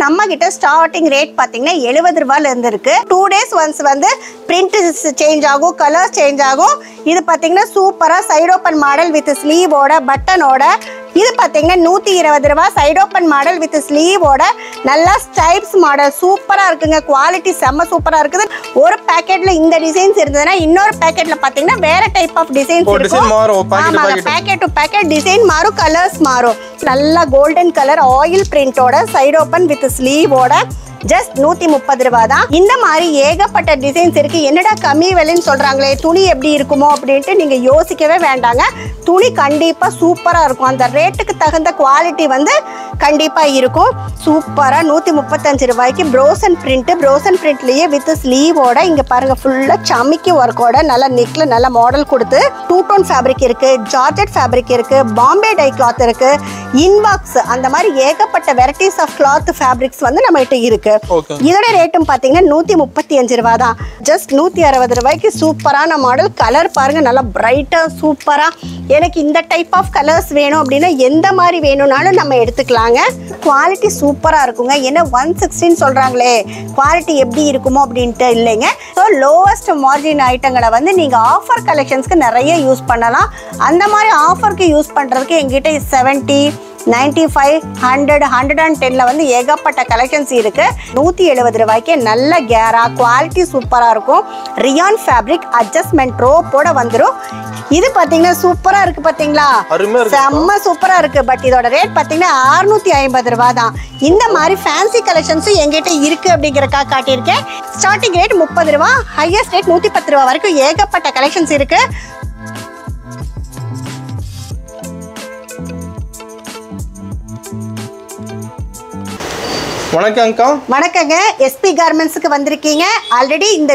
நம்ம கிட்ட starting rate பாத்தீங்கன்னா 70 ரூபாயில இருந்து இருக்கு. 2 days ஒன்ஸ் வந்து பிரிண்ட் சேஞ்ச் ஆகும், கலர்ஸ் சேஞ்ச் ஆகும். இது பாத்தீங்கன்னா சூப்பரா சைடு ஓபன் மாடல் வித் ஸ்லீவோட பட்டனோட. இது பாத்தீங்கன்னா 120 ரூபாய் சைடு ஓபன் மாடல் வித் ஸ்லீவோட நல்லா ஸ்டைப்ஸ் மாடல் சூப்பரா இருக்குங்க. குவாலிட்டி செம்ம சூப்பரா இருக்குது. ஒரு பாக்கெட்ல இந்த டிசைன்ஸ் இருந்ததுன்னா இன்னொரு பாக்கெட்ல பாத்தீங்கன்னா வேற டைப் ஆஃப் டிசைன்ஸ் இருக்கும். ஆமாங்க, பாக்கெட் டு பாக்கெட் டிசைன் மாறும், கலர்ஸ் மாறும். நல்லா கோல்டன் கலர் ஆயில் பிரிண்டோட சைடு ஓபன் வித் ஸ்லீவோட ஜஸ்ட் 130 ரூபாய் தான். இந்த மாதிரி ஏகப்பட்ட டிசைன்ஸ் இருக்கு. என்னடா கம்மி விலைன்னு சொல்றாங்களே, துணி எப்படி இருக்குமோ அப்படின்ட்டு நீங்க யோசிக்கவே வேண்டாங்க. துணி கண்டிப்பா சூப்பரா இருக்கும். அந்த ரேட்டுக்கு தகுந்த குவாலிட்டி வந்து கண்டிப்பா இருக்கும். சூப்பரா 135 ரூபாய்க்கு ப்ரோசன் பிரிண்ட்லயே வித் ஸ்லீவோட. இங்க பாருங்க ஃபுல்லா சமிக்கி ஒர்க்கோட நல்ல நெக்ல நல்ல மாடல் கொடுத்து 2 டோன் ஃபேப்ரிக் இருக்கு, ஜார்ஜெட் ஃபேப்ரிக் இருக்கு, பாம்பே டை கிளாத் இருக்கு, இன்பாக்ஸ், அந்த மாதிரி ஏகப்பட்ட வெரைட்டிஸ் ஆஃப் கிளாத் ஃபேப்ரிக்ஸ் வந்து நம்ம கிட்ட இருக்கு. இதோட ரேட்டும் பாத்தீங்கன்னா 135 ரூபாய் தான். ஜஸ்ட் 160 ரூபாய்க்கு சூப்பரான மாடல். கலர் பாருங்க நல்லா பிரைட்டா சூப்பரா. எனக்கு இந்த டைப் ஆஃப் கலர்ஸ் வேணும் அப்படின்னா எந்த மாதிரி வேணும்னாலும் நம்ம எடுத்துக்கலாங்க. குவாலிட்டி சூப்பரா இருக்குங்க. ஏன்னா 116 சொல்றாங்களே, குவாலிட்டி எப்படி இருக்குமோ அப்படின்ட்டு இல்லைங்க. ஸோ லோவஸ்ட் மார்ஜின் ஐட்டங்களை வந்து நீங்க ஆஃபர் கலெக்ஷன்ஸ்க்கு நிறைய யூஸ் பண்ணலாம். அந்த மாதிரி ஆஃபருக்கு யூஸ் பண்றதுக்கு எங்கிட்ட 70, 95, 100, 110ல வந்து ஏகப்பட்ட கலெக்ஷன்ஸ் இருக்கு. 170 ரூபாய்க்கு நல்ல கேரா குவாலிட்டி சூப்பரா இருக்கும். ரியான் ஃபேப்ரிக் அட்ஜஸ்ட்மெண்ட் ரோப்போட வந்துடும். இது பாத்தீங்கன்னா சூப்பரா இருக்கு பாத்தீங்களா, செம்ம சூப்பரா இருக்கு. பட் இதோட ரேட் பாத்தீங்கன்னா 650 ரூபாய் தான். இந்த மாதிரி ஃபேன்சி கலெக்ஷன்ஸும் எங்கிட்ட இருக்கு அப்படிங்கறக்காக காட்டியிருக்கேன். ஸ்டார்டிங் ரேட் 30 ரூபாய், ஹையஸ்ட் ரேட் 110 ரூபாய் வரைக்கும் ஏகப்பட்ட கலெக்ஷன்ஸ் இருக்கு. வணக்கங்க, எஸ்பி கார்மெண்ட்ஸ்க்கு வந்திருக்கீங்க. ஆல்ரெடி இந்த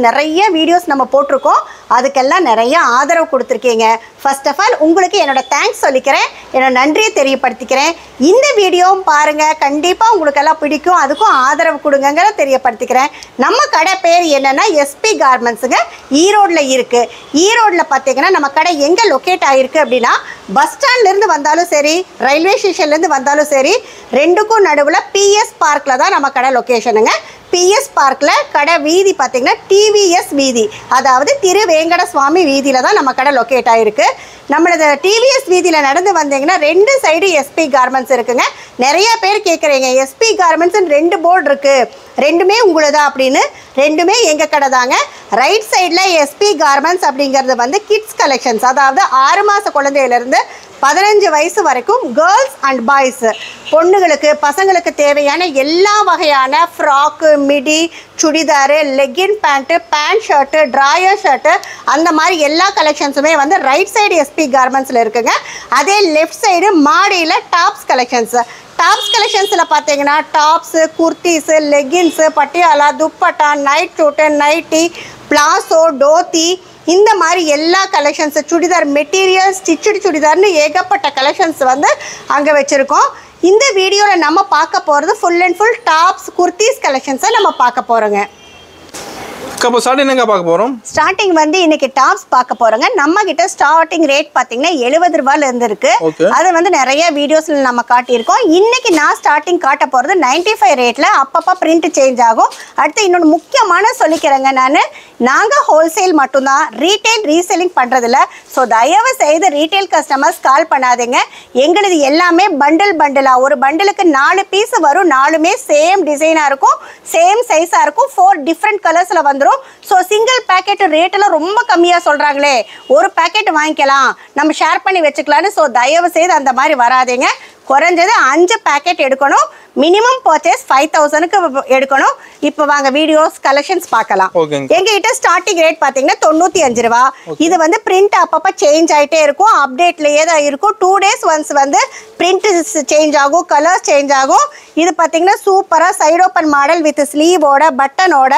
நிறைய வீடியோஸ் நம்ம போட்டிருக்கோம். அதுக்கெல்லாம் நிறைய ஆதரவு கொடுத்துருக்கீங்க. ஃபர்ஸ்ட் ஆஃப் ஆல் உங்களுக்கு என்னோட தேங்க்ஸ் சொல்லிக்கிறேன், என்னோட நன்றியை தெரியப்படுத்திக்கிறேன். இந்த வீடியோவும் பாருங்க, கண்டிப்பாக உங்களுக்கு எல்லாம் பிடிக்கும். அதுக்கும் ஆதரவு கொடுங்க தெரியப்படுத்திக்கிறேன். நம்ம கடை பேர் என்னன்னா எஸ்பி கார்மெண்ட்ஸுங்க, ஈரோடில் இருக்கு. ஈரோடில் பார்த்தீங்கன்னா நம்ம கடை எங்கே லொக்கேட் ஆகிருக்கு அப்படின்னா, பஸ் ஸ்டாண்ட்லேருந்து வந்தாலும் சரி, ரயில்வே ஸ்டேஷன்லேருந்து வந்தாலும் சரி, ரெண்டுக்கும் நடுவில் பிஎஸ் பார்க்கில் தான் நம்ம கடை லொக்கேஷனுங்க. பிஎஸ் பார்க்கில் கடை வீதி பார்த்தீங்கன்னா டிவிஎஸ் வீதி, அதாவது திரு வேங்கட சுவாமி வீதியில் தான் நம்ம கடை லொக்கேட் ஆகிருக்கு. நம்மளது டிவிஎஸ் வீதியில் நடந்து வந்தீங்கன்னா 2 சைடு எஸ்பி கார்மெண்ட்ஸ் இருக்குங்க. நிறைய பேர் கேட்குறீங்க, எஸ்பி கார்மெண்ட்ஸ்ன்னு 2 போர்டு இருக்குது, ரெண்டுமே உங்களுதா அப்படின்னு. ரெண்டுமே எங்கள் கடை தாங்க. ரைட் சைடில் எஸ்பி கார்மெண்ட்ஸ் அப்படிங்கிறது வந்து கிட்ஸ் கலெக்ஷன்ஸ், அதாவது 6 மாத குழந்தையிலேருந்து 15 வயசு வரைக்கும் கேர்ள்ஸ் அண்ட் பாய்ஸ், பொண்ணுங்களுக்கு பசங்களுக்கு தேவையான எல்லா வகையான frock, midi, churidar, legging pant, pant shirt, drawer shirt, அந்த மாதிரி எல்லா கலெக்ஷன்ஸுமே வந்து ரைட் சைடு எஸ்பி கார்மெண்ட்ஸில் இருக்குங்க. அதே லெஃப்ட் சைடு மாடியில் டாப்ஸ் கலெக்ஷன்ஸில் பார்த்தீங்கன்னா tops, kurtis, leggings, Patiala, dupatta, night சூட்டு, நைட்டி, பிளாசோ, டோத்தி, இந்த மாதிரி எல்லா கலெக்ஷன்ஸ், சுடிதார் மெட்டீரியல், ஸ்டிச்சுடு சுடிதார்னு ஏகப்பட்ட கலெக்ஷன்ஸ் வந்து அங்கே வச்சுருக்கோம். இந்த வீடியோவில் நம்ம பார்க்க போகிறது full and full tops, kurtis கலெக்ஷன்ஸை நம்ம பார்க்க போகிறோங்க. ஸ்டார்டிங் வந்து இன்னைக்கு டாப்ஸ் பார்க்க போறோங்க. நம்ம கிட்ட ஸ்டார்டிங் ரேட் பாத்தீங்கன்னா 70 ரூபாயில இருந்து இருக்கு. அது வந்து நிறைய வீடியோஸ்ல நம்ம காட்டியிருக்கோம். இன்னைக்கு நான் ஸ்டார்டிங் காட்ட போறது 95 ரேட்ல. அப்பப்ப பிரிண்ட் சேஞ்ச் ஆகும். அடுத்து இன்னொன்று முக்கியமான சொல்லிக்கிறேங்க, நாங்க ஹோல்சேல் மட்டும்தான், ரீட்டைல் ரீசெல்லிங் பண்றதில்ல. ஸோ தயவு செய்து ரீட்டைல் கஸ்டமர்ஸ் கால் பண்ணாதீங்க. எங்களுது எல்லாமே பண்டிலா, ஒரு பண்டிலுக்கு 4 பீஸ் வரும். 4மே சேம் டிசைனா இருக்கும், சேம் சைஸா இருக்கும், 4 டிஃப்ரெண்ட் கலர்ஸ்ல வந்துடும். ஸோ சிங்கிள் பேக்கெட் ரேட் எல்லாம் ரொம்ப கம்மியா சொல்றாங்களே, ஒரு பேக்கெட் வாங்கிக்கலாம், நம்ம ஷேர் பண்ணி வச்சுக்கலாம்னு. ஸோ தயவு செய்து அந்த மாதிரி வராதீங்க. குறைஞ்சது 5 பேக்கெட் எடுக்கணும். மினிமம் பர்ச்சேஸ் 5000க்கு எடுக்கணும். இப்போ வாங்க வீடியோஸ் கலெக்ஷன்ஸ் பார்க்கலாம். எங்ககிட்ட ஸ்டார்டிங் ரேட் பார்த்தீங்கன்னா 95 ரூபா. இது வந்து பிரிண்ட் அப்பப்போ சேஞ்ச் ஆகிட்டே இருக்கும், அப்டேட்லேயே தான் இருக்கும். 2 days ஒன்ஸ் வந்து பிரிண்ட் சேஞ்ச் ஆகும், கலர்ஸ் சேஞ்ச் ஆகும். இது பார்த்தீங்கன்னா சூப்பராக சைடு ஓப்பன் மாடல் வித் ஸ்லீவோட பட்டனோட.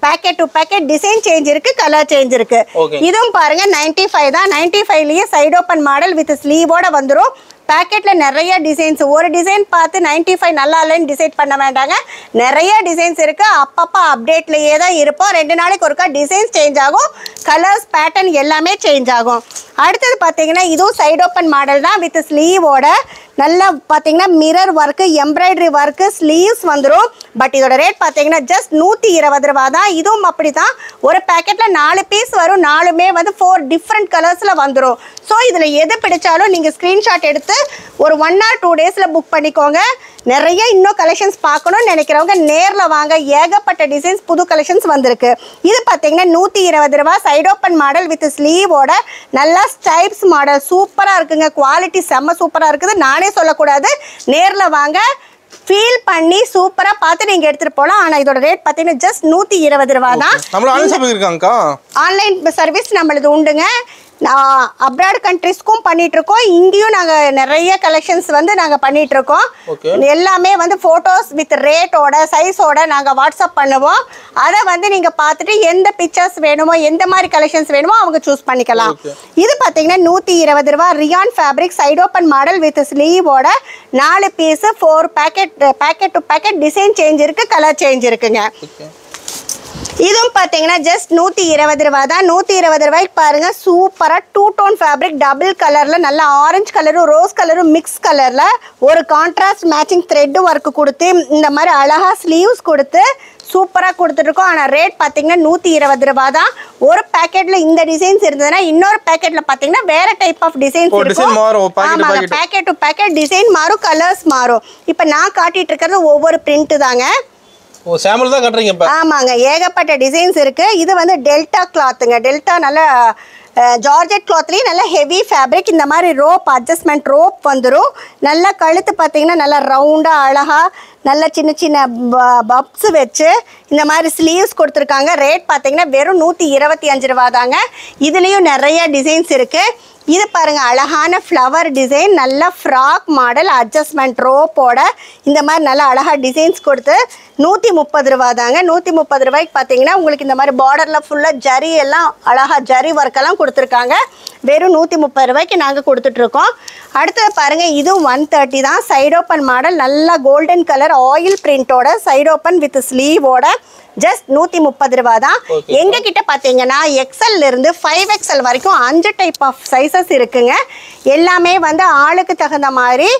Packet to packet design change இருக்கு, கலர் சேஞ்ச் இருக்கு. இதுவும் பாருங்க 95 தான். 95லயே சைடு ஓப்பன் மாடல் வித் ஸ்லீவோட வந்துடும். பேக்கெட்ல நிறைய டிசைன்ஸ், ஒரு டிசைன் பார்த்து 95 நல்லா இல்லைன்னு டிசைட் பண்ண வேண்டாங்க. நிறைய டிசைன்ஸ் இருக்கு, அப்பப்போ அப்டேட்லயே தான் இருப்போம். 2 நாளைக்கு ஒருக்கா டிசைன்ஸ் சேஞ்ச் ஆகும், கலர்ஸ் பேட்டர்ன் எல்லாமே சேஞ்ச் ஆகும். அடுத்தது பார்த்தீங்கன்னா இதுவும் சைடு ஓப்பன் மாடல் தான் வித் ஸ்லீவோட. நல்லா பார்த்தீங்கன்னா mirror work embroidery work sleeves வந்துடும். பட் இதோட ரேட் பார்த்தீங்கன்னா ஜஸ்ட் 120 ரூபா தான். இதுவும் அப்படி தான், ஒரு பேக்கெட்டில் 4 பீஸ் வரும். 4மே வந்து 4 டிஃப்ரெண்ட் கலர்ஸில் வந்துடும். ஸோ இதில் எது பிடிச்சாலும் நீங்கள் ஸ்க்ரீன்ஷாட் எடுத்து ஒரு 1 or 2 டேஸில் புக் பண்ணிக்கோங்க. நிறைய இன்னும் கலெக்ஷன்ஸ் பார்க்கணும்னு நினைக்கிறவங்க நேரில் வாங்க. ஏகப்பட்ட டிசைன்ஸ் புது கலெக்ஷன்ஸ் வந்திருக்கு. இது பார்த்தீங்கன்னா 120 ரூபா. சைட் ஓப்பன் மாடல் வித் ஸ்லீவோட நல்லா ஸ்டைப்ஸ் மாடல் சூப்பராக இருக்குங்க. குவாலிட்டி செம்ம சூப்பராக இருக்குது. நானே சொல்லக்கூடாது, நேரில் வாங்க, ஃபீல் பண்ணி சூப்பரா பார்த்து நீங்க எடுத்துட்டு போலாம். ஆனா இதோட ரேட் பாத்தீங்கன்னா ஜஸ்ட் 120 ரூபா தான். ஆன்லைன் சர்வீஸ் நம்மளுது உண்டுங்க. நான் அப்ராட் கண்ட்ரிஸ்க்கும் பண்ணிட்டு இருக்கோம். இங்கேயும் நாங்கள் நிறைய கலெக்ஷன்ஸ் வந்து நாங்கள் பண்ணிட்டு இருக்கோம். எல்லாமே வந்து ஃபோட்டோஸ் வித் ரேட்டோட சைஸோட நாங்கள் வாட்ஸ்அப் பண்ணுவோம். அதை வந்து நீங்கள் பார்த்துட்டு எந்த பிக்சர்ஸ் வேணுமோ எந்த மாதிரி கலெக்ஷன்ஸ் வேணுமோ அவங்க சூஸ் பண்ணிக்கலாம். இது பார்த்தீங்கன்னா 120 ரூபா. Rayon fabric side open model with ஸ்லீவோட 4 piece 4 packet to packet design change இருக்கு, கலர் சேஞ்ச் இருக்குங்க. இதுவும் பார்த்தீங்கன்னா ஜஸ்ட் 120 ரூபா தான். 120 ரூபாய்க்கு பாருங்க, சூப்பராக 2 டோன் ஃபேப்ரிக் டபுள் கலரில் நல்லா ஆரஞ்சு கலரும் ரோஸ் கலரும் மிக்ஸ் கலரில் ஒரு கான்ட்ராஸ்ட் மேட்சிங் த்ரெட் ஒர்க் கொடுத்து இந்த மாதிரி அழகாக ஸ்லீவ்ஸ் கொடுத்து சூப்பராக கொடுத்துட்ருக்கோம். ஆனால் ரேட் பார்த்தீங்கன்னா 120 ரூபா தான். ஒரு பேக்கெட்டில் இந்த டிசைன்ஸ் இருந்ததுன்னா இன்னொரு பேக்கெட்டில் பார்த்தீங்கன்னா வேற டைப் ஆஃப் டிசைன்ஸ் இருக்கும். ஆமாங்க, பேக்கெட் டு பேக்கெட் டிசைன் மாறும், கலர்ஸ் மாறும். இப்போ நான் காட்டிட்டு இருக்கிறது ஒவ்வொரு பிரிண்ட்டு தாங்க. சாம்பிள் தான் காட்றீங்க இப்ப. ஆமாங்க, ஏகப்பட்ட டிசைன்ஸ் இருக்கு. இது வந்து டெல்டா கிளாத்துங்க. டெல்டா நல்ல ஜார்ஜெட் கிளாத்லேயே நல்ல ஹெவி ஃபேப்ரிக். இந்த மாதிரி ரோப் அட்ஜஸ்ட்மெண்ட் ரோப் வந்துடும். நல்லா கழுத்து பார்த்தீங்கன்னா நல்லா ரவுண்டாக அழகாக நல்ல சின்ன சின்ன பப்ஸ் வச்சு இந்த மாதிரி ஸ்லீவ்ஸ் கொடுத்துருக்காங்க. ரேட் பார்த்தீங்கன்னா வெறும் 125 ரூபா தாங்க. இதுலேயும் நிறைய டிசைன்ஸ் இருக்குது. இது பாருங்க, அழகான ஃப்ளவர் டிசைன், நல்ல ஃப்ராக் மாடல் அட்ஜஸ்ட்மெண்ட் ரோப்போட இந்த மாதிரி நல்லா அழகாக டிசைன்ஸ் கொடுத்து 130 ரூபா தாங்க. 130 ரூபாய்க்கு பார்த்தீங்கன்னா உங்களுக்கு இந்த மாதிரி பார்டரில் ஃபுல்லாக ஜரி எல்லாம் அழகாக ஜரி ஒர்க்கெல்லாம் கொடுத்துருக்காங்க. வெறும் 130 ரூபாய்க்கு நாங்கள் கொடுத்துட்ருக்கோம். அடுத்தது பாருங்கள், இதுவும் 130 தான். சைட் ஓப்பன் மாடல் நல்லா கோல்டன் கலர் ஆயில் பிரிண்டோட சைட் ஓப்பன் வித் ஸ்லீவோட ஜஸ்ட் 130 ரூபா தான். எங்ககிட்ட பார்த்தீங்கன்னா எக்ஸ்எல் இருந்து 5XL வரைக்கும் 5 டைப் ஆஃப் சைஸஸ் இருக்குங்க. எல்லாமே வந்து ஆளுக்கு தகுந்த மாதிரி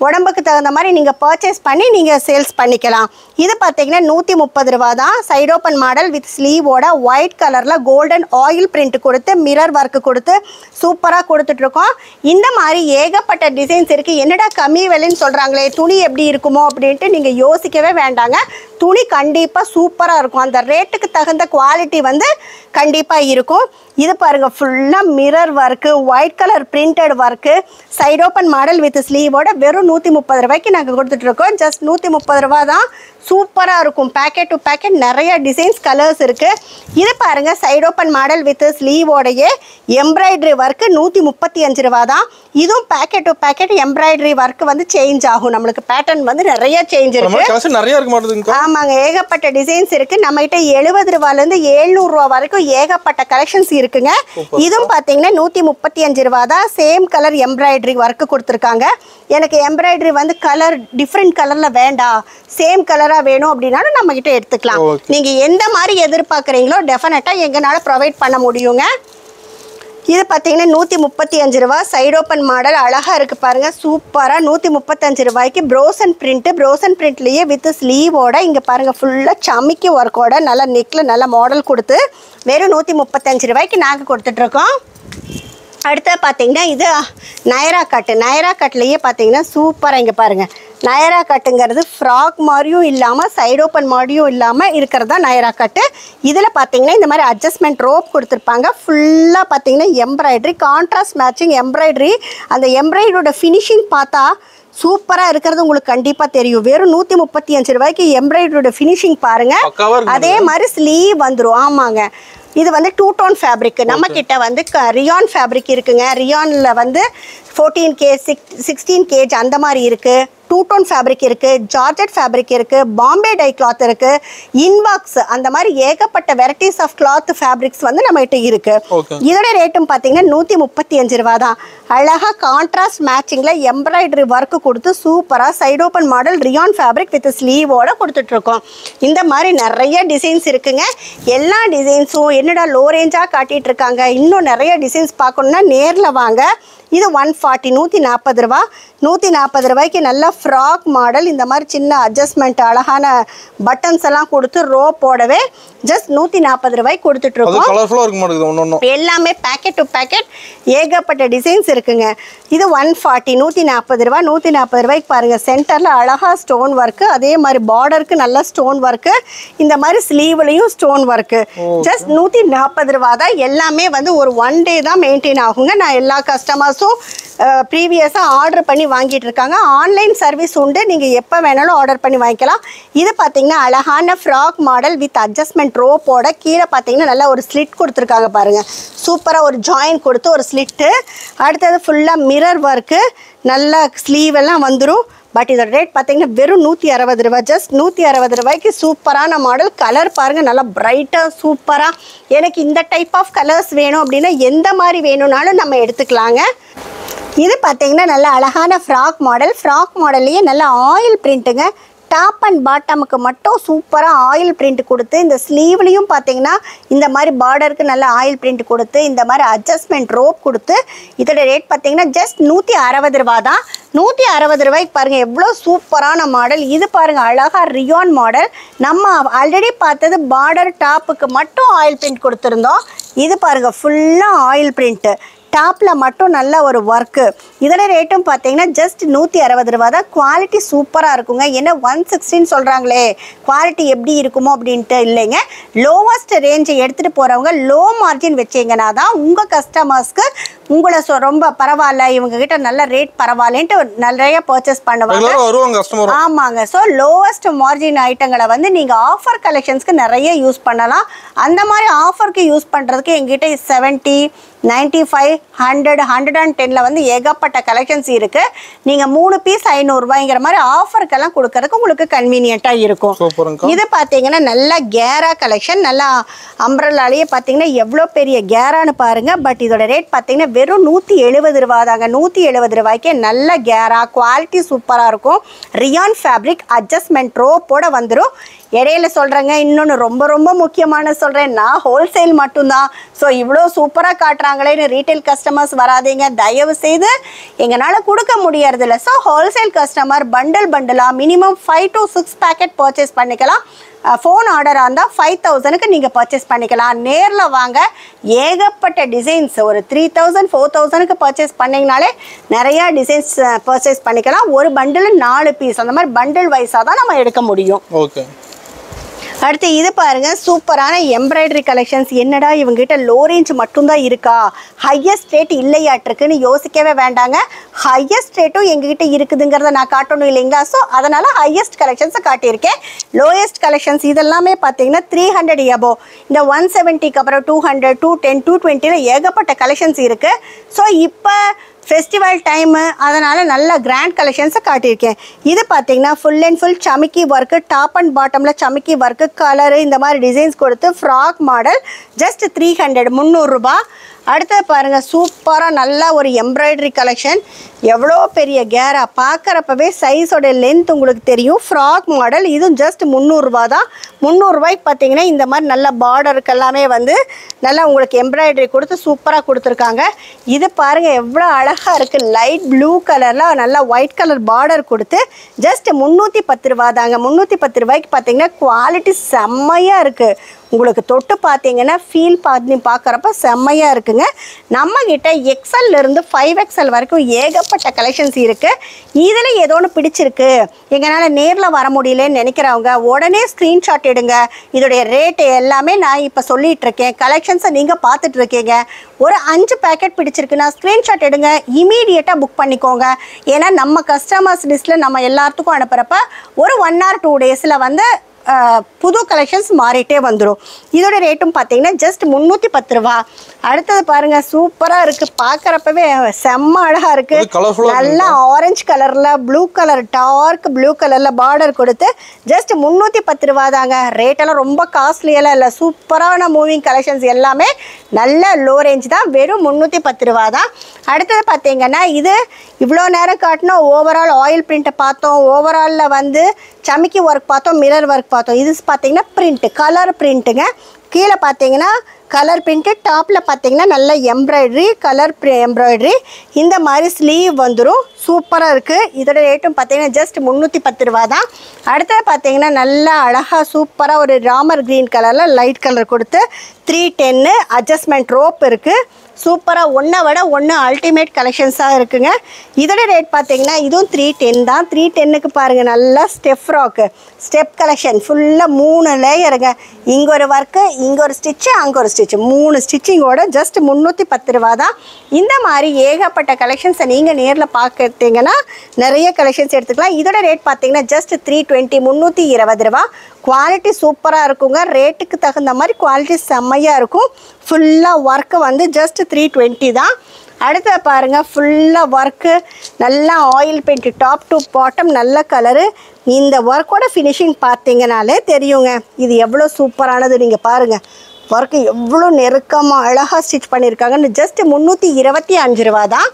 உடம்புக்கு தகுந்த மாதிரி நீங்கள் பர்ச்சேஸ் பண்ணி நீங்கள் சேல்ஸ் பண்ணிக்கலாம். இது பார்த்தீங்கன்னா 130 ரூபா தான். சைட் ஓப்பன் மாடல் வித் ஸ்லீவோட ஒயிட் கலரில் கோல்டன் ஆயில் பிரிண்ட் கொடுத்து மிரர் ஒர்க்கு கொடுத்து சூப்பராக கொடுத்துட்ருக்கோம். இந்த மாதிரி ஏகப்பட்ட டிசைன்ஸ் இருக்குது. என்னடா கம்மி விலைன்னு சொல்கிறாங்களே, துணி எப்படி இருக்குமோ அப்படின்ட்டு நீங்கள் யோசிக்கவே வேண்டாங்க. துணி கண்டிப்பாக சூப்பராக இருக்கும். அந்த ரேட்டுக்கு தகுந்த குவாலிட்டி வந்து கண்டிப்பாக இருக்கும். இது பாருங்க, ஃபுல்லாக mirror work white colour printed work side open model with ஸ்லீவோட வெறும் 130 ரூபாய்க்கு நாங்கள் கொடுத்துட்ருக்கோம். ஜஸ்ட் 130 ரூபா தான். சூப்பராக இருக்கும். பேக்கெட் டு பேக்கெட் நிறைய டிசைன்ஸ் கலர்ஸ் இருக்குது. இது பாருங்கள், சைட் ஓப்பன் மாடல் வித் ஸ்லீவோடையே எம்ப்ராய்டரி ஒர்க்கு 135 ரூபா தான். இதுவும் packet to packet embroidery work வந்து சேஞ்ச் ஆகும். நம்மளுக்கு பேட்டர்ன் வந்து நிறைய சேஞ்ச் இருக்கு. ஆமாங்க, ஏகப்பட்ட டிசைன்ஸ் இருக்குது. நம்மகிட்ட 70 ரூபாலேருந்து 700 ரூபா வரைக்கும் ஏகப்பட்ட கலெக்ஷன்ஸ் இருக்குங்க. இதுவும் பார்த்தீங்கன்னா 135 ரூபா தான். சேம் கலர் எம்ப்ராய்டரி ஒர்க்கு கொடுத்துருக்காங்க. எனக்கு எம்ப்ராய்டரி வந்து கலர் டிஃப்ரெண்ட் கலரில் வேண்டாம், சேம் கலராக வேணும் அப்படின்னாலும் நம்ம கிட்ட எடுத்துக்கலாம். நீங்கள் எந்த மாதிரி எதிர்பார்க்குறீங்களோ டெஃபினட்டாக எங்களால் ப்ரொவைட் பண்ண முடியுங்க. இது பார்த்தீங்கன்னா 135 ரூபா. சைட் ஓப்பன் மாடல் அழகாக இருக்குது பாருங்கள், சூப்பராக 135 ரூபாய்க்கு ப்ரோசன் பிரிண்ட்டு. ப்ரோசன் பிரிண்ட்லேயே வித் ஸ்லீவோட இங்கே பாருங்கள் ஃபுல்லாக சமிக்கி ஒர்க்கோட நல்லா நெக்கில் நல்ல மாடல் கொடுத்து வெறும் 135 ரூபாய்க்கு நாங்கள் கொடுத்துட்ருக்கோம். அடுத்து பார்த்தீங்கன்னா இது நயரா கட்டு. நயரா கட்லேயே பார்த்தீங்கன்னா சூப்பராக இங்கே பாருங்கள், நயரா கட்டுங்கிறது ஃப்ராக் மாதிரியும் இல்லாமல் சைட் ஓப்பன் மாதிரியும் இல்லாமல் இருக்கிறது தான் நயரா கட்டு. இதில் பார்த்தீங்கன்னா இந்த மாதிரி அட்ஜஸ்ட்மெண்ட் ரோப் கொடுத்துருப்பாங்க. ஃபுல்லாக பார்த்தீங்கன்னா எம்ப்ராய்டரி கான்ட்ராஸ்ட் மேட்சிங் எம்ப்ராய்டரி. அந்த எம்ப்ராய்டரியோட ஃபினிஷிங் பார்த்தா சூப்பராக இருக்கிறது உங்களுக்கு கண்டிப்பாக தெரியும். வெறும் 135 ரூபாய்க்கு எம்ப்ராய்டரியோட ஃபினிஷிங் பாருங்கள். அதே மாதிரி ஸ்லீவ் வந்துடும். ஆமாங்க, இது வந்து 2 டோன் ஃபேப்ரிக். நம்ம கிட்ட வந்து ரியான் ஃபேப்ரிக் இருக்குங்க. ரியானில் வந்து 14 kg 16 kg அந்த மாதிரி இருக்குது. 2 டோன் ஃபேப்ரிக் இருக்குது, ஜார்ஜெட் ஃபேப்ரிக் இருக்குது, பாம்பே டை கிளாத் இருக்குது, இன்பாக்ஸ், அந்த மாதிரி ஏகப்பட்ட வெரைட்டிஸ் ஆஃப் கிளாத் ஃபேப்ரிக்ஸ் வந்து நம்மகிட்ட இருக்குது. இதோட ரேட்டும் பார்த்தீங்கன்னா 135 ரூபா தான். அழகாக கான்ட்ராஸ்ட் மேட்சிங்கில் எம்ப்ராய்டரி ஒர்க்கு கொடுத்து சூப்பராக side open model rayon fabric with ஸ்லீவோட கொடுத்துட்ருக்கோம். இந்த மாதிரி நிறைய டிசைன்ஸ் இருக்குங்க. எல்லா டிசைன்ஸும் என்னடா லோ ரேஞ்சாக காட்டிகிட்டு இருக்காங்க, இன்னும் நிறைய டிசைன்ஸ் பார்க்கணுன்னா நேரில் வாங்க. இது 140 140 ரூபா. 140 ரூபாய்க்கு நல்ல ஃப்ராக் மாடல். இந்த மாதிரி சின்ன அட்ஜஸ்ட்மெண்ட் அழகான பட்டன்ஸ் எல்லாம் கொடுத்து ரோ போடவே ஜஸ்ட் 140 ரூபாய்க்கு கொடுத்துட்டு இருக்கோம். கலர்ஃபுல்லா இருக்க மாட்டேங்குது ஒண்ணு. எல்லாமே பேக்கெட் டு பேக்கெட் ஏகப்பட்ட டிசைன்ஸ் இருக்குங்க. இது 140 140 ரூபா. 140 ரூபாய்க்கு பாருங்க சென்டர்ல அழகா ஸ்டோன் ஒர்க், அதே மாதிரி பார்டருக்கு நல்ல ஸ்டோன் ஒர்க், இந்த மாதிரி ஸ்லீவ்லயும் ஸ்டோன் ஒர்க். ஜஸ்ட் 140 ரூபா தான். எல்லாமே வந்து ஒரு 1 டே தான் மெயின்டைன் ஆகுங்க. நான் எல்லா கஸ்டமர்ஸும் ப்ரீவியஸாக ஆர்டர் பண்ணி வாங்கிட்டு இருக்காங்க. ஆன்லைன் சர்வீஸ் உண்டு, நீங்கள் எப்போ வேணாலும் ஆர்டர் பண்ணி வாங்கிக்கலாம். இது பார்த்தீங்கன்னா அழகான ஃப்ராக் மாடல் வித் அட்ஜஸ்ட்மெண்ட் ரோப்போட கீழே பார்த்தீங்கன்னா நல்லா ஒரு ஸ்லிட் கொடுத்துருக்காங்க பாருங்கள். சூப்பராக ஒரு ஜாயின் கொடுத்து ஒரு ஸ்லிட்டு. அடுத்தது ஃபுல்லாக மிரர் ஒர்க்கு, நல்ல ஸ்லீவ் எல்லாம் வந்துடும். பட் இதோட ரேட் பார்த்தீங்கன்னா வெறும் 160 ரூபா. ஜஸ்ட் 160 ரூபாய்க்கு சூப்பரான மாடல். கலர் பாருங்கள் நல்லா பிரைட்டாக சூப்பராக. எனக்கு இந்த டைப் ஆஃப் கலர்ஸ் வேணும் அப்படின்னா எந்த மாதிரி வேணும்னாலும் நம்ம எடுத்துக்கலாங்க. இது பார்த்தீங்கன்னா நல்ல அழகான ஃப்ராக் மாடல். ஃப்ராக் மாடல்லையே நல்ல ஆயில் பிரிண்ட்டுங்க. டாப் அண்ட் பாட்டமுக்கு மட்டும் சூப்பராக ஆயில் பிரிண்ட் கொடுத்து, இந்த ஸ்லீவ்லேயும் பார்த்தீங்கன்னா இந்த மாதிரி பார்டருக்கு நல்ல ஆயில் பிரிண்ட் கொடுத்து, இந்த மாதிரி அட்ஜஸ்ட்மெண்ட் ரோப் கொடுத்து, இதோட ரேட் பார்த்தீங்கன்னா ஜஸ்ட் 160 ரூபா தான். 160 ரூபாய்க்கு பாருங்கள் எவ்வளோ சூப்பரான மாடல். இது பாருங்கள் அழகாக ரியான் மாடல். நம்ம ஆல்ரெடி பார்த்தது பார்டர் டாப்புக்கு மட்டும் ஆயில் பிரிண்ட் கொடுத்துருந்தோம். இது பாருங்கள் ஃபுல்லாக ஆயில் பிரிண்ட்டு, டாப்பில் மட்டும் நல்ல ஒரு ஒர்க்கு. இதோட ரேட்டும் பார்த்தீங்கன்னா ஜஸ்ட் 160 ரூபா தான். குவாலிட்டி சூப்பராக இருக்குங்க. என்ன 160 சொல்கிறாங்களே, குவாலிட்டி எப்படி இருக்குமோ அப்படின்ட்டு இல்லைங்க. லோவஸ்ட் ரேஞ்சை எடுத்துகிட்டு போகிறவங்க லோ மார்ஜின் வச்சிங்கன்னா தான் உங்கள் கஸ்டமர்ஸ்க்கு உங்களை ரொம்ப பரவாயில்ல, இவங்ககிட்ட நல்ல ரேட் பரவாயில்லன்ட்டு நிறைய பர்ச்சேஸ் பண்ணுவாங்க. ஆமாங்க. ஸோ லோவஸ்ட் மார்ஜின் ஐட்டங்களை வந்து நீங்கள் ஆஃபர் கலெக்ஷன்ஸ்க்கு நிறைய யூஸ் பண்ணலாம். அந்த மாதிரி ஆஃபருக்கு யூஸ் பண்ணுறதுக்கு எங்கிட்ட 70 95 100 110 வந்து ஏகப்பட்ட கலெக்ஷன்ஸ் இருக்குது. நீங்கள் 3 பீஸ் 500 ரூபாய்ங்கிற மாதிரி ஆஃபருக்கெல்லாம் கொடுக்கறதுக்கு உங்களுக்கு கன்வீனியண்ட்டாக இருக்கும். இது பார்த்தீங்கன்னா நல்ல கேரா கலெக்ஷன். நல்லா அம்ப்ரெல்லாலேயே பார்த்தீங்கன்னா எவ்வளோ பெரிய கேரான்னு பாருங்கள். பட் இதோட ரேட் பார்த்தீங்கன்னா வெறும் 170 ரூபா தாங்க. 170 ரூபாய்க்கே நல்ல கேரா, குவாலிட்டி சூப்பராக இருக்கும். ரியான் ஃபேப்ரிக் அட்ஜஸ்ட்மெண்ட் ரோப்போட வந்துடும். இடையில சொல்கிறேங்க, இன்னொன்று ரொம்ப ரொம்ப முக்கியமான சொல்கிறேன், நான் ஹோல்சேல் மட்டும்தான். ஸோ இவ்வளோ சூப்பராக காட்டுறாங்களேன்னு ரீட்டைல் கஸ்டமர்ஸ் வராதிங்க தயவு செய்து, எங்களால் கொடுக்க முடியறதில்ல. ஸோ ஹோல்சேல் கஸ்டமர் பண்டலாக மினிமம் 5 to 6 பேக்கெட் பர்ச்சேஸ் பண்ணிக்கலாம். ஃபோன் ஆர்டராக இருந்தால் 5000க்கு நீங்கள் பர்ச்சேஸ் பண்ணிக்கலாம். நேரில் வாங்க, ஏகப்பட்ட டிசைன்ஸ் ஒரு 3000 4000க்கு பர்ச்சேஸ் பண்ணிங்கனாலே நிறையா டிசைன்ஸ் பர்ச்சேஸ் பண்ணிக்கலாம். ஒரு பண்டில் 4 பீஸ் அந்த மாதிரி பண்டில் வைஸாக தான் நம்ம எடுக்க முடியும். ஓகே. அடுத்து இது பாருங்க சூப்பரான எம்ப்ராய்டரி கலெக்ஷன்ஸ். என்னடா இவங்ககிட்ட லோ ரேஞ்ச் மட்டும்தான் இருக்கா, ஹையஸ்ட் ரேட் இல்லையாட்டிருக்குன்னு யோசிக்கவே வேண்டாங்க. ஹையஸ்ட் ரேட்டும் எங்ககிட்ட இருக்குதுங்கிறத நான் காட்டணும் இல்லைங்களா. ஸோ அதனால் ஹையஸ்ட் கலெக்ஷன்ஸை காட்டியிருக்கேன். லோயஸ்ட் கலெக்ஷன்ஸ் இதெல்லாமே பார்த்தீங்கன்னா 300 above. இந்த 170க்கு அப்புறம் 200 210 220 ஏகப்பட்ட கலெக்ஷன்ஸ் இருக்குது. ஸோ இப்போ ஃபெஸ்டிவல் டைமு, அதனால் நல்ல கிராண்ட் கலெக்ஷன்ஸை காட்டியிருக்கேன். இது பார்த்தீங்கன்னா ஃபுல் அண்ட் ஃபுல் சமிக்கி ஒர்க்கு, டாப் அண்ட் பாட்டமில் சமிக்கி ஒர்க்கு, கலரு இந்த மாதிரி டிசைன்ஸ் கொடுத்து ஃப்ராக் மாடல். ஜஸ்ட் 300 300 ரூபா. அடுத்தது பாருங்கள் சூப்பராக நல்லா ஒரு எம்ப்ராய்டரி கலெக்ஷன். எவ்வளோ பெரிய கேரா, பார்க்குறப்பவே சைஸோட லென்த் உங்களுக்கு தெரியும். Frock model. இதுவும் ஜஸ்ட் 300 ரூபா தான். 300 ரூபாய்க்கு பார்த்தீங்கன்னா இந்த மாதிரி நல்ல பார்டருக்கு எல்லாமே வந்து நல்லா உங்களுக்கு எம்ப்ராய்டரி கொடுத்து சூப்பராக கொடுத்துருக்காங்க. இது பாருங்கள் எவ்வளோ அழகாக இருக்குது. லைட் ப்ளூ கலரில் நல்லா ஒயிட் கலர் பார்டர் கொடுத்து ஜஸ்ட் 310 ரூபா தாங்க. 310 ரூபாய்க்கு பார்த்தீங்கன்னா குவாலிட்டி செம்மையாக இருக்குது. உங்களுக்கு தொட்டு பார்த்தீங்கன்னா ஃபீல் பார்க்குறப்ப செம்மையாக இருக்குங்க. நம்மக்கிட்ட XL-லேருந்து 5XL வரைக்கும் ஏகப்பட்ட கலெக்ஷன்ஸ் இருக்குது. இதில் ஏதோ ஒன்று பிடிச்சிருக்கு, எங்களால் நேரில் வர முடியலன்னு நினைக்கிறவங்க உடனே ஸ்க்ரீன்ஷாட் எடுங்க. இதோடைய ரேட்டு எல்லாமே நான் இப்போ சொல்லிகிட்ருக்கேன். கலெக்ஷன்ஸை நீங்கள் பார்த்துட்ருக்கீங்க. ஒரு 5 பேக்கெட் பிடிச்சிருக்குன்னா ஸ்க்ரீன்ஷாட் எடுங்க, இமீடியட்டாக புக் பண்ணிக்கோங்க. ஏன்னா நம்ம கஸ்டமர்ஸ் லிஸ்ட்டில் நம்ம எல்லாத்துக்கும் அனுப்புகிறப்ப ஒரு 1 or 2 days வந்து புது கலெக்ஷன்ஸ் மாறிட்டே வந்துடும். இதோட ரேட்டும் பார்த்தீங்கன்னா ஜஸ்ட் 310 ரூபா. அடுத்தது பாருங்க சூப்பராக இருக்குது. பார்க்குறப்பவே செம்ம அழகாக இருக்குது. நல்லா ஆரஞ்சு கலரில் ப்ளூ கலர், டார்க் ப்ளூ கலரில் பார்டர் கொடுத்து ஜஸ்ட் 310 ரூபா தாங்க. ரேட்டெல்லாம் ரொம்ப காஸ்ட்லியெல்லாம் இல்லை. சூப்பரான மூவிங் கலெக்ஷன்ஸ் எல்லாமே நல்ல லோ ரேஞ்ச் தான். வெறும் 310 ரூபா தான். அடுத்தது பார்த்தீங்கன்னா இது இவ்வளோ நேரம் காட்டினா ஓவரால் ஆயில் பிரிண்ட்டை பார்த்தோம், ஓவராலில் வந்து சமிக்கி ஒர்க் பார்த்தோம், மிரர் ஒர்க் பார்த்தோம். இது பார்த்தீங்கன்னா பிரிண்ட், கலர் பிரிண்ட்டுங்க. கீழே பார்த்தீங்கன்னா கலர் பிரிண்ட்டு, டாப்பில் பார்த்தீங்கன்னா நல்ல எம்ப்ராய்டரி, கலர் எம்ப்ராய்டரி. இந்த மாதிரி ஸ்லீவ் வந்துடும். சூப்பராக இருக்குது. இதோட ரேட்டும் பார்த்தீங்கன்னா ஜஸ்ட் 310 ரூபா தான். அடுத்தது பார்த்தீங்கன்னா நல்லா அழகாக சூப்பராக ஒரு ராமர் க்ரீன் கலரில் லைட் கலர் கொடுத்து 310 அட்ஜஸ்ட்மெண்ட் ரோப் இருக்குது. சூப்பராக ஒன்றை விட ஒன்று அல்டிமேட் கலெக்ஷன்ஸாக இருக்குங்க. இதோட ரேட் பார்த்தீங்கன்னா இதுவும் 310 தான். 310க்கு பாருங்கள் நல்லா ஸ்டெப் ஃப்ராக்கு, ஸ்டெப் கலெக்ஷன் ஃபுல்லாக 3 லேயருங்க. இங்கே ஒரு ஒர்க்கு, இங்கே ஒரு ஸ்டிச்சு, அங்கே ஒரு ஸ்டிச்சு, 3 ஸ்டிச்சிங்கோட ஜஸ்ட் 310 ரூபா தான். இந்த மாதிரி ஏகப்பட்ட கலெக்ஷன்ஸை நீங்கள் நேரில் பார்க்குறீங்கன்னா நிறைய கலெக்ஷன்ஸ் எடுத்துக்கலாம். இதோட ரேட் பார்த்தீங்கன்னா ஜஸ்ட் 320, 320 ரூபா. குவாலிட்டி சூப்பராக இருக்குங்க. ரேட்டுக்கு தகுந்த மாதிரி குவாலிட்டி செம்மையாக இருக்கும். ஃபுல்லாக ஒர்க்கு வந்து ஜஸ்ட் 320 தான். அடுத்த பாருங்கள் ஃபுல்லாக ஒர்க்கு நல்லா oil paint, top to bottom நல்ல கலரு. இந்த ஒர்க்கோட ஃபினிஷிங் பார்த்தீங்கனாலே தெரியுங்க இது எவ்வளோ சூப்பரானது. நீங்கள் பாருங்கள் ஒர்க்கு எவ்வளோ நெருக்கமாக அழகாக ஸ்டிச் பண்ணியிருக்காங்கன்னு. ஜஸ்ட் 325 ரூபா தான்.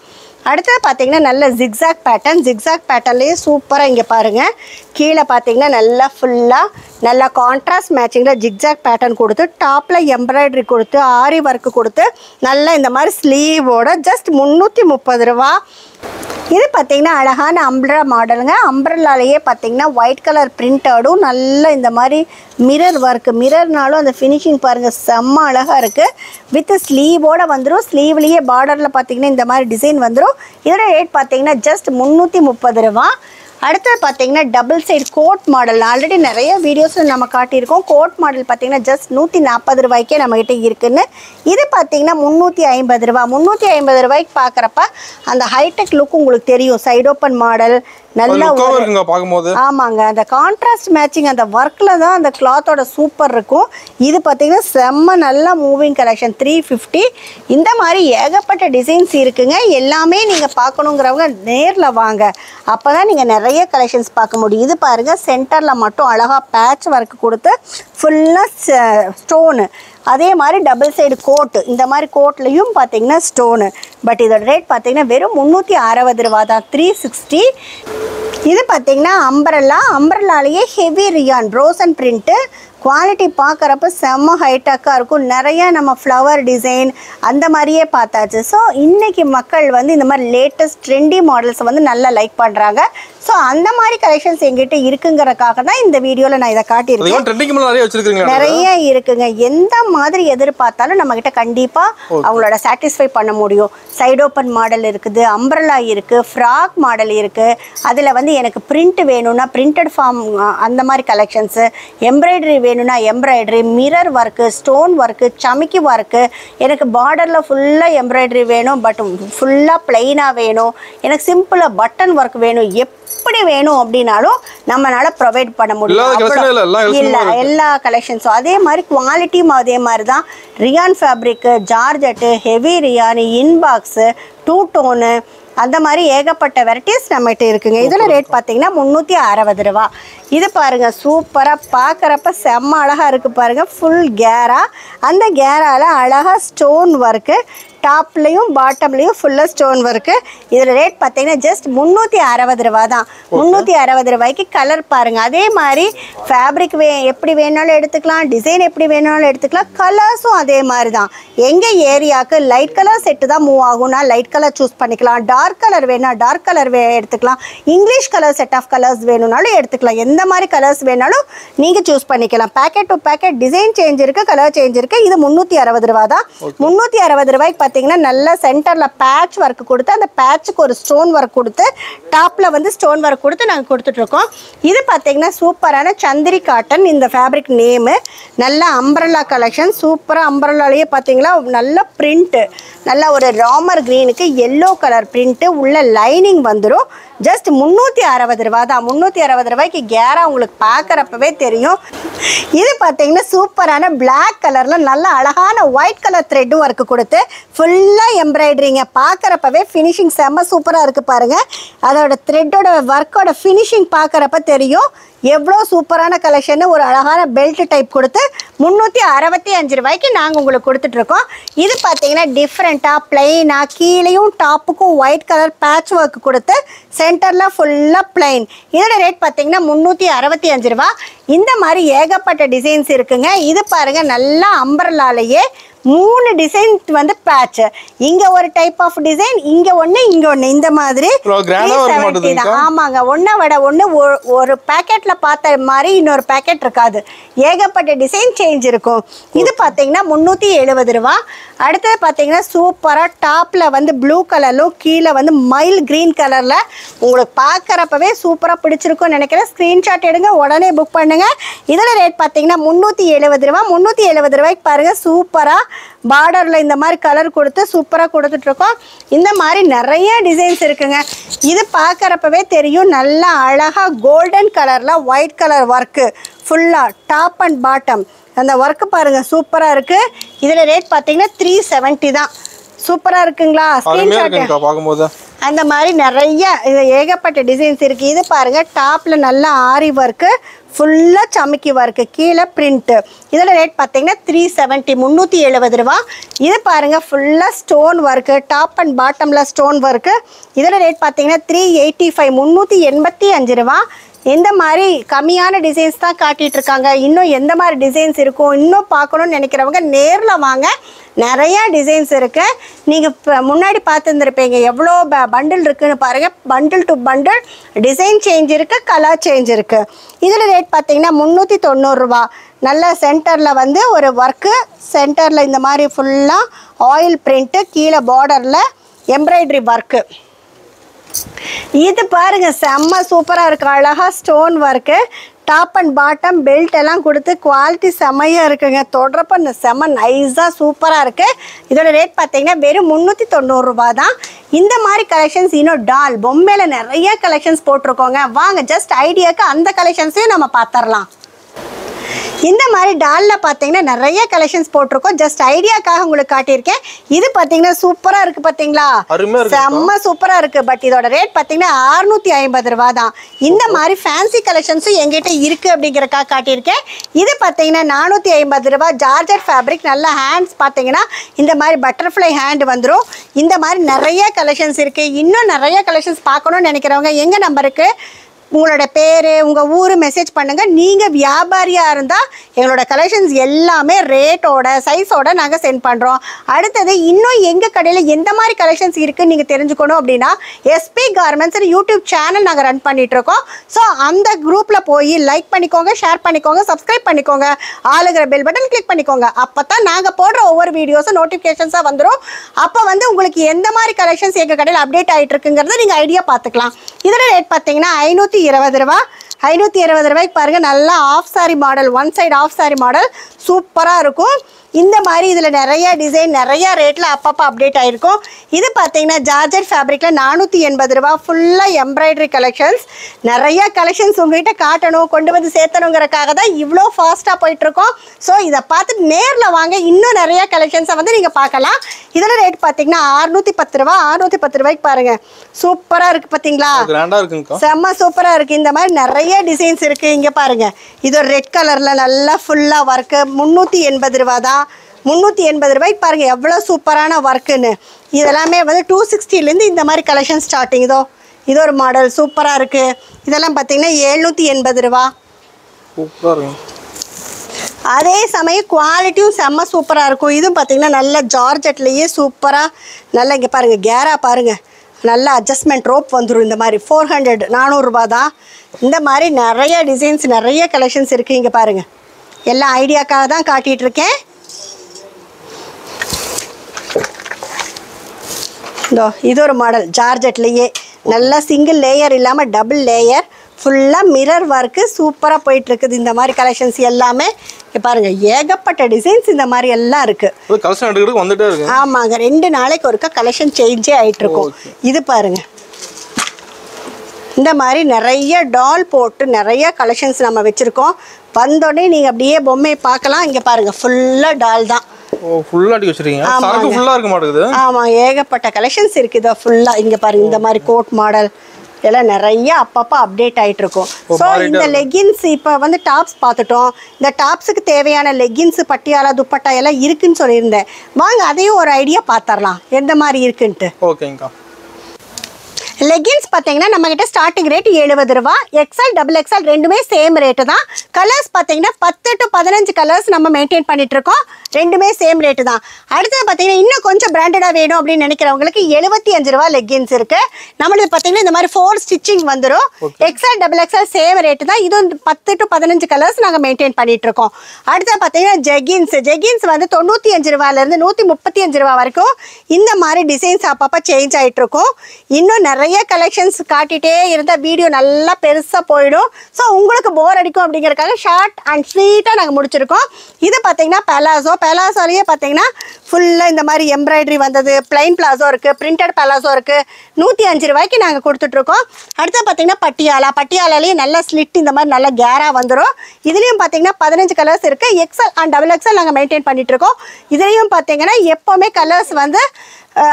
அடுத்தது பார்த்தீங்கன்னா நல்ல ஜிக்ஸாக் பேட்டர்ன், ஜிக்ஸாக் பேட்டர்ன்லேயே சூப்பராக இங்கே பாருங்கள் கீழே பார்த்தீங்கன்னா நல்லா ஃபுல்லாக நல்லா கான்ட்ராஸ்ட் மேட்சிங்கில் ஜிக்ஸாக் பேட்டர்ன் கொடுத்து டாப்பில் எம்ப்ராய்டரி கொடுத்து ஆரி ஒர்க்கு கொடுத்து நல்லா இந்த மாதிரி ஸ்லீவோட ஜஸ்ட் 330 ரூபா. இது பார்த்தீங்கன்னா அழகான அம்ப்ரெல்லா மாடலுங்க. அம்ப்ரெல்லாலேயே பார்த்தீங்கன்னா ஒயிட் கலர் பிரிண்டடும் நல்ல இந்த மாதிரி மிரர் ஒர்க்கு, மிரர்னாலும் அந்த ஃபினிஷிங் பாருங்கள் செம்ம அழகாக இருக்குது. வித் ஸ்லீவோடு வந்துடும். ஸ்லீவ்லேயே பார்டரில் பார்த்தீங்கன்னா இந்த மாதிரி டிசைன் வந்துடும். இதோட ரேட் பார்த்தீங்கன்னா ஜஸ்ட் 330 ரூபா. அடுத்தது பார்த்தீங்கன்னா double side code model already நிறைய வீடியோஸில் நம்ம காட்டியிருக்கோம். கோட் மாடல் பார்த்தீங்கன்னா ஜஸ்ட் 140 ரூபாய்க்கே நம்மகிட்ட இருக்குன்னு. இது பார்த்தீங்கன்னா 350 ரூபா. 350 ரூபாய்க்கு பார்க்குறப்ப அந்த ஹைடெக் லுக் உங்களுக்கு தெரியும். சைட் ஓப்பன் மாடல் நல்லா பார்க்கும்போது ஆமாங்க அந்த கான்ட்ராஸ்ட் மேட்சிங் அந்த ஒர்க்கில் தான் அந்த கிளாத்தோட சூப்பர் இருக்கும். இது பார்த்தீங்கன்னா செம்ம நல்லா மூவிங் கலெக்ஷன் 350. இந்த மாதிரி ஏகப்பட்ட டிசைன்ஸ் இருக்குங்க. எல்லாமே நீங்கள் பார்க்கணுங்கிறவங்க நேரில் வாங்க, அப்போ தான் நீங்கள் நிறைய கலெக்ஷன்ஸ் பார்க்க முடியும். இது பாருங்கள் சென்டரில் மட்டும் அழகாக பேட்ச் ஒர்க் கொடுத்து ஃபுல்லாக ஸ்டோனு. அதே மாதிரி டபுள் சைடு கோட்டு, இந்த மாதிரி கோட்லேயும் பார்த்தீங்கன்னா ஸ்டோனு. பட் இதோட ரேட் பார்த்தீங்கன்னா வெறும் 360 ரூபா தான், 360. இது பார்த்தீங்கன்னா அம்பரல்லாலேயே heavy Ryan Roshan print. Quality பார்க்குறப்ப செம்ம ஹைடெக்காக இருக்கும். நிறையா நம்ம ஃப்ளவர் டிசைன் அந்த மாதிரியே பார்த்தாச்சு. ஸோ இன்றைக்கி மக்கள் வந்து இந்த மாதிரி லேட்டஸ்ட் ட்ரெண்டி மாடல்ஸை வந்து நல்லா லைக் பண்ணுறாங்க. ஸோ அந்த மாதிரி கலெக்ஷன்ஸ் எங்கிட்ட இருக்குங்கிறக்காக தான் இந்த வீடியோவில் நான் இதை காட்டியிருக்கேன். நிறைய இருக்குங்க. எந்த மாதிரி எதிர்பார்த்தாலும் நம்மக்கிட்ட கண்டிப்பாக அவங்களோட சாட்டிஸ்ஃபை பண்ண முடியும். சைட் ஓப்பன் மாடல் இருக்குது, அம்ப்ரெல்லா இருக்குது, ஃப்ராக் மாடல் இருக்குது. அதில் வந்து எனக்கு பிரிண்ட் வேணும்னா பிரிண்டட் ஃபார்ம் அந்த மாதிரி கலெக்ஷன்ஸு, எம்ப்ராய்டரி வேணும்னா embroidery, mirror work, stone work, சமிக்கி ஒர்க்கு, எனக்கு பார்டரில் ஃபுல்லாக எம்ப்ராய்டரி வேணும் பட் ஃபுல்லாக பிளெயினாக வேணும், எனக்கு சிம்பிளாக பட்டன் ஒர்க் வேணும், எப்படி வேணும் அப்படின்னாலும் நம்மளால் ப்ரொவைட் பண்ண முடியும். இல்லை எல்லா கலெக்ஷன்ஸும் அதே மாதிரி குவாலிட்டியும் அதே மாதிரி தான். Rayon fabric, georgette, heavy rayon, இன்பாக்ஸு, டூ டோனு அந்த மாதிரி ஏகப்பட்ட வெரைட்டிஸ் நம்மகிட்ட இருக்குங்க. இதில் ரேட் பார்த்தீங்கன்னா 360 ரூபா. இது பாருங்கள் சூப்பராக பார்க்குறப்ப செம்ம அழகாக இருக்குது பாருங்கள். ஃபுல் கேரா, அந்த கேராவில் அழகாக ஸ்டோன் ஒர்க்கு, டாப்லேயும் பாட்டம்லேயும் ஃபுல்லாக ஸ்டோன் ஒர்க்கு. இதில் ரேட் பார்த்தீங்கன்னா ஜஸ்ட் 360 ரூபா தான். 360 ரூபாய்க்கு கலர் பாருங்கள். அதே மாதிரி ஃபேப்ரிக் எப்படி வேணாலும் எடுத்துக்கலாம், டிசைன் எப்படி வேணாலும் எடுத்துக்கலாம், கலர்ஸும் அதே மாதிரி தான். எங்கள் ஏரியாவுக்கு லைட் கலர் செட்டு தான் மூவ் ஆகும்னா லைட் கலர் சூஸ் பண்ணிக்கலாம், டார்க் கலர் வேணா டார்க் கலர் எடுத்துக்கலாம், English colour set of colours வேணும்னாலும் எடுத்துக்கலாம். எந்த மாதிரி கலர்ஸ் வேணாலும் நீங்கள் சூஸ் பண்ணிக்கலாம். Packet to packet design change இருக்குது, கலர் சேஞ்ச் இருக்குது. இது 360 ரூபா தான். 360 ரூபாய்க்கு பார்த்தீங்கன்னா நல்ல சென்டரில் பேட்ச் ஒர்க் கொடுத்து அந்த பேட்சுக்கு ஒரு ஸ்டோன் ஒர்க் கொடுத்து டாப்பில் வந்து ஸ்டோன் ஒர்க் கொடுத்து நாங்கள் கொடுத்துட்ருக்கோம். இது பார்த்தீங்கன்னா சூப்பரான சந்திரி காட்டன் இந்த ஃபேப்ரிக் நேமு. நல்ல அம்ப்ரெல்லா கலெக்ஷன், சூப்பராக அம்ப்ரெல்லாலேயே பார்த்தீங்களா நல்ல பிரிண்ட்டு, நல்ல ஒரு ராமர் க்ரீனுக்கு எல்லோ கலர் பிரிண்ட்டு உள்ள லைனிங் வந்துடும். ஜஸ்ட் 360 ரூபா தான். 360 ரூபாய்க்கு கேரா உங்களுக்கு பார்க்குறப்பவே தெரியும். இது பார்த்தீங்கன்னா சூப்பரான பிளாக் கலரில் நல்ல அழகான ஒயிட் கலர் த்ரெட் ஒர்க்கு கொடுத்து ஃபுல்லாக எம்ப்ராய்டரிங்க. பார்க்குறப்பவே ஃபினிஷிங் செம்ம சூப்பராக இருக்குது பாருங்கள். அதோட த்ரெட்டோட ஒர்க்கோட ஃபினிஷிங் பார்க்குறப்ப தெரியும் எவ்வளோ சூப்பரான கலெக்ஷன். ஒரு அழகான பெல்ட் டைப் கொடுத்து 365 ரூபாய்க்கு நாங்கள் உங்களுக்கு கொடுத்துட்ருக்கோம். இது பார்த்தீங்கன்னா டிஃப்ரெண்ட்டாக பிளெயினாக கீழேயும் டாப்புக்கும் ஒயிட் கலர் பேட்ச் ஒர்க் கொடுத்து சென்டரில் ஃபுல்லாக பிளெயின். இதோட ரேட் பார்த்தீங்கன்னா 365 ரூபா. இந்த மாதிரி ஏகப்பட்ட டிசைன்ஸ் இருக்குங்க. இது பாருங்கள் நல்லா அம்பர்லாலேயே 3 டிசைன் வந்து பேட்ச். இங்க ஒரு டைப் ஆஃப் டிசைன், இங்க ஒண்ணு, இங்க ஒண்ணு, இந்த மாதிரி. ஆமாங்க, ஒன்ன விட ஒண்ணு. ஒரு பேக்கெட்ல பார்த்த மாதிரி இன்னொரு பேக்கெட் இருக்காது. ஏகப்பட்ட டிசைன் சேஞ்ச் இருக்கும். இது பாத்தீங்கன்னா 370 ரூபா. அடுத்தது பாத்தீங்கன்னா சூப்பரா டாப்ல வந்து ப்ளூ கலர்லும் கீழே வந்து மயில் கிரீன் கலர்ல உங்களுக்கு பார்க்கறப்பவே சூப்பரா பிடிச்சிருக்கும்னு நினைக்கிறேன். ஸ்கிரீன்ஷாட் எடுங்க, உடனே புக் பண்ணுங்க. இதோட ரேட் பாத்தீங்கன்னா 370 ரூபா. 370 ரூபாய்க்கு பாருங்க சூப்பரா பார்டர்ல இந்த மாதிரி கலர் கொடுத்து சூப்பரா கொடுத்துட்டு இருக்கோம். இந்த மாதிரி நிறைய டிசைன்ஸ் இருக்குங்க. இது பார்க்கறப்பவே தெரியும் நல்லா அழகா கோல்டன் கலர்ல ஒயிட் கலர் ஒர்க்கு ஃபுல்லா டாப் அண்ட் பாட்டம். அந்த ஒர்க்கு பாருங்க சூப்பரா இருக்கு. இதுல ரேட் பாத்தீங்கன்னா 370 தான். சூப்பரா இருக்குங்களா? ஸ்கிரீன்ஷாட் அந்த மாதிரி நிறைய ஏகப்பட்ட டிசைன்ஸ் இருக்கு. இது பாருங்க டாப்ல நல்லா ஆரி ஒர்க்கு ஃபுல்லா சமிக்கி ஒர்க்கு கீழே பிரிண்ட். இதோட ரேட் பார்த்தீங்கன்னா 370 370 ரூபா. இது பாருங்க ஃபுல்லா ஸ்டோன் ஒர்க்கு டாப் அண்ட் பாட்டம்ல ஸ்டோன் ஒர்க்கு. இதோட ரேட் பார்த்தீங்கன்னா 385 385 ரூபா. இந்த மாதிரி கம்மியான டிசைன்ஸ் தான் காட்டிட்டு இருக்காங்க. இன்னும் எந்த மாதிரி டிசைன்ஸ் இருக்கும் இன்னும் பார்க்கணும்னு நினைக்கிறவங்க நேரில் வாங்க. நிறைய டிசைன்ஸ் இருக்கு. நீங்கள் முன்னாடி பார்த்துருந்துருப்பீங்க எவ்வளோ பண்டில் இருக்குன்னு பாருங்க. Bundle to bundle design change இருக்கு, கலர் சேஞ்ச் இருக்கு. இதில் ரேட் பார்த்தீங்கன்னா 390 ரூபா. நல்ல சென்டரில் வந்து ஒரு ஒர்க்கு, சென்டரில் இந்த மாதிரி ஃபுல்லாக ஆயில் பிரிண்ட்டு, கீழே பார்டரில் எம்ப்ராய்டரி ஒர்க்கு. இது பாருங்க செம்ம சூப்பரா இருக்கு. அழகா stone work top and bottom belt எல்லாம் கொடுத்து குவாலிட்டி செம்மையா இருக்குங்க. தொடரப்ப செம்ம நைஸா சூப்பரா இருக்கு. இதோட ரேட் பார்த்தீங்கன்னா வெறும் 390 ரூபா தான். இந்த மாதிரி கலெக்ஷன்ஸ் இன்னும் டால் பொம்மையில நிறைய கலெக்ஷன்ஸ் போட்டிருக்கோங்க. வாங்க ஜஸ்ட் ஐடியாக்கு அந்த கலெக்ஷன்ஸையும் நம்ம பார்த்துடலாம். இந்த மாதிரி டாலில் பார்த்தீங்கன்னா நிறைய கலெக்ஷன்ஸ் போட்டிருக்கோம். ஜஸ்ட் ஐடியாக்காக உங்களுக்கு காட்டியிருக்கேன். இது பார்த்தீங்கன்னா சூப்பராக இருக்குது பார்த்தீங்களா? செம்ம சூப்பராக இருக்குது. பட் இதோட ரேட் பார்த்தீங்கன்னா 650 ரூபா தான். இந்த மாதிரி ஃபேன்சி கலெக்ஷன்ஸும் எங்கிட்ட இருக்குது அப்படிங்கிறக்காக காட்டியிருக்கேன். இது பார்த்தீங்கன்னா 450 ரூபா. ஜார்ஜெட் ஃபேப்ரிக் நல்ல ஹேண்ட்ஸ் பார்த்தீங்கன்னா இந்த மாதிரி பட்டர்ஃப்ளை ஹேண்ட் வந்துடும். இந்த மாதிரி நிறைய கலெக்ஷன்ஸ் இருக்குது. இன்னும் நிறைய கலெக்ஷன்ஸ் பார்க்கணும்னு நினைக்கிறவங்க எங்கள் நம்பருக்கு உங்களோட பேர் உங்கள் ஊர் மெசேஜ் பண்ணுங்கள். நீங்கள் வியாபாரியாக இருந்தால் எங்களோட கலெக்ஷன்ஸ் எல்லாமே ரேட்டோட சைஸோட நாங்கள் சென்ட் பண்ணுறோம். அடுத்தது இன்னும் எங்கள் கடையில் எந்த மாதிரி கலெக்ஷன்ஸ் இருக்குதுன்னு நீங்கள் தெரிஞ்சுக்கணும் அப்படின்னா எஸ்பி கார்மெண்ட்ஸ் யூடியூப் சேனல் நாங்கள் ரன் பண்ணிகிட்ருக்கோம். ஸோ அந்த குரூப்பில் போய் லைக் பண்ணிக்கோங்க, ஷேர் பண்ணிக்கோங்க, சப்ஸ்கிரைப் பண்ணிக்கோங்க, ஆளுங்கிற பெல் பட்டன் கிளிக் பண்ணிக்கோங்க. அப்போ தான் நாங்கள் போடுற ஒவ்வொரு வீடியோஸும் நோட்டிஃபிகேஷன்ஸாக வந்துடும். அப்போ வந்து உங்களுக்கு எந்த மாதிரி கலெக்ஷன்ஸ் எங்கள் கடையில் அப்டேட் ஆகிட்டு இருக்குங்கிறத நீங்கள் ஐடியா பார்த்துக்கலாம். இதோட ரேட் பார்த்தீங்கன்னா 520 ரூபா. 520 ரூபாய்க்கு பாருங்கள் நல்லா half sari model, one side half sari model சூப்பராக இருக்கும். இந்த மாதிரி இதில் நிறைய டிசைன் நிறைய ரேட்டில் அப்பப்போ அப்டேட் ஆகிருக்கும். இது பார்த்தீங்கன்னா ஜார்ஜெட் ஃபேப்ரிக்கில் 480 ரூபா. ஃபுல்லாக எம்ப்ராய்டரி கலெக்ஷன்ஸ். நிறைய கலெக்ஷன்ஸ் உங்கள்கிட்ட காட்டணும், கொண்டு வந்து சேர்த்தணுங்கிறக்காக தான் இவ்வளோ ஃபாஸ்ட்டாக போயிட்டுருக்கோம். ஸோ இதை பார்த்துட்டு நேரில் வாங்க. இன்னும் நிறைய கலெக்ஷன்ஸை வந்து நீங்கள் பார்க்கலாம். இதோட ரேட் பார்த்தீங்கன்னா 610 ரூபா. 610 ரூபாய்க்கு பாருங்கள் சூப்பராக இருக்குது பார்த்தீங்களா? செம்ம சூப்பராக இருக்குது. இந்த மாதிரி நிறைய டிசைன்ஸ் இருக்குது. இங்கே பாருங்கள் இது ஒரு ரெட் கலரில் நல்லா ஃபுல்லாக ஒர்க்கு 380 ரூபா தான். 380 ரூபாய்க்கு பாருங்கள் எவ்வளோ சூப்பரான ஒர்க்குன்னு. இதெல்லாமே வந்து 260லேருந்து இந்த மாதிரி கலெக்ஷன் ஸ்டார்டிங். இது ஒரு மாடல் சூப்பராக இருக்குது. இதெல்லாம் பார்த்தீங்கன்னா 780 ரூபா. அதே சமயம் குவாலிட்டியும் செம்ம சூப்பராக இருக்கும். இதுவும் பார்த்தீங்கன்னா நல்ல ஜார்ஜெட்லேயே சூப்பராக நல்லா இங்கே பாருங்கள் கேரா பாருங்கள் நல்லா அட்ஜஸ்ட்மெண்ட் ரோப் வந்துடும். இந்த மாதிரி 400 ரூபா தான். இந்த மாதிரி நிறைய டிசைன்ஸ் நிறைய கலெக்ஷன்ஸ் இருக்குது. இங்கே பாருங்கள் எல்லாம் ஐடியாக்காக தான் காட்டிகிட்ருக்கேன். இது ஒரு மாடல் ஜார்ஜெட்லேயே நல்லா சிங்கிள் லேயர் இல்லாமல் டபுள் லேயர் ஃபுல்லாக மிரர் ஒர்க்கு சூப்பராக போயிட்டுருக்குது. இந்த மாதிரி கலெக்ஷன்ஸ் எல்லாமே பாருங்கள் ஏகப்பட்ட டிசைன்ஸ் இந்த மாதிரி எல்லாம் இருக்குது. ஆமாங்க 2 நாளைக்கு ஒருக்கா கலெக்ஷன் சேஞ்சே ஆகிட்டுருக்கும். இது பாருங்கள் இந்த மாதிரி நிறைய டால் போட்டு நிறைய கலெக்ஷன்ஸ் நம்ம வச்சுருக்கோம். வந்தோடனே நீங்கள் அப்படியே பொம்மையை பார்க்கலாம். இங்கே பாருங்கள் ஃபுல்லாக டால் தான். ஆமாம் ஏகப்பட்ட கலெக்ஷன்ஸ் இருக்குது ஃபுல்லாக. இங்கே பாருங்கள் இந்த மாதிரி கோட் மாடல் இதெல்லாம் நிறைய அப்பப்போ அப்டேட் ஆகிட்டு இருக்கும். ஸோ இந்த லெகின்ஸ் இப்போ வந்து டாப்ஸ் பார்த்துட்டோம். இந்த டாப்ஸுக்கு தேவையான லெகின்ஸ் பட்டியாலா துப்பட்டா எல்லாம் இருக்குன்னு சொல்லியிருந்தேன். வாங்க அதையும் ஒரு ஐடியா பார்த்துடலாம் எந்த மாதிரி இருக்குன்ட்டு. ஓகேங்கக்கா. லெகின்ஸ் பார்த்தீங்கன்னா நம்மகிட்ட ஸ்டார்டிங் ரேட் 70 ரூபா. எக்ஸ்எல் டபுள் எக்ஸ்எல் ரெண்டுமே சேம் ரேட்டு தான். கலர்ஸ் பார்த்தீங்கன்னா 10 to 15 கலர்ஸ் நம்ம மெயின்டைன் பண்ணிட்டு இருக்கோம். ரெண்டுமே சேம் ரேட்டு தான். அடுத்தது பார்த்தீங்கன்னா இன்னும் கொஞ்சம் பிராண்டடாக வேணும் அப்படின்னு நினைக்கிறவங்களுக்கு 75 ரூபா லெகின்ஸ் இருக்கு. நம்மளுக்கு பார்த்தீங்கன்னா இந்த மாதிரி 4 ஸ்டிச்சிங் வந்துடும். XL double XL same rate தான். இது வந்து 10 to 15 கலர்ஸ் நாங்கள் மெயின்டைன் பண்ணிட்டு இருக்கோம். அடுத்தது பார்த்தீங்கன்னா ஜெகின்ஸ் வந்து 95 ரூபாயிலேருந்து 135 ரூபா வரைக்கும் இந்த மாதிரி டிசைன்ஸ் அப்பப்போ சேஞ்ச் ஆகிட்டு இருக்கும். இன்னும் நிறைய கலெக்ஷன்ஸ் காட்டிட்டே இருந்தால் வீடியோ நல்லா பெருசாக போயிடும். ஸோ உங்களுக்கு போர் அடிக்கும் அப்படிங்கிறதுக்காக ஷார்ட் அண்ட் ஸ்வீட்டாக நாங்கள் முடிச்சிருக்கோம். இது பார்த்தீங்கன்னா பெலாசோலேயே பார்த்தீங்கன்னா ஃபுல்லாக இந்த மாதிரி எம்ப்ராய்டரி வந்தது. பிளைன் பிளாசோ இருக்குது, பிரிண்டட் பெலாசோ இருக்குது. 105 ரூபாய்க்கு நாங்கள் கொடுத்துட்ருக்கோம். அடுத்து பார்த்தீங்கன்னா பட்டியாலாலேயே நல்லா ஸ்லிட் இந்த மாதிரி நல்லா கேராக வந்துடும். இதுலேயும் பார்த்தீங்கன்னா 15 கலர்ஸ் இருக்குது. எக்ஸ்எல் அண்ட் டபுள் எக்ஸ்எல் நாங்கள் மெயின்டைன் பண்ணிகிட்ருக்கோம். இதுலேயும் பார்த்தீங்கன்னா எப்போவுமே கலர்ஸ் வந்து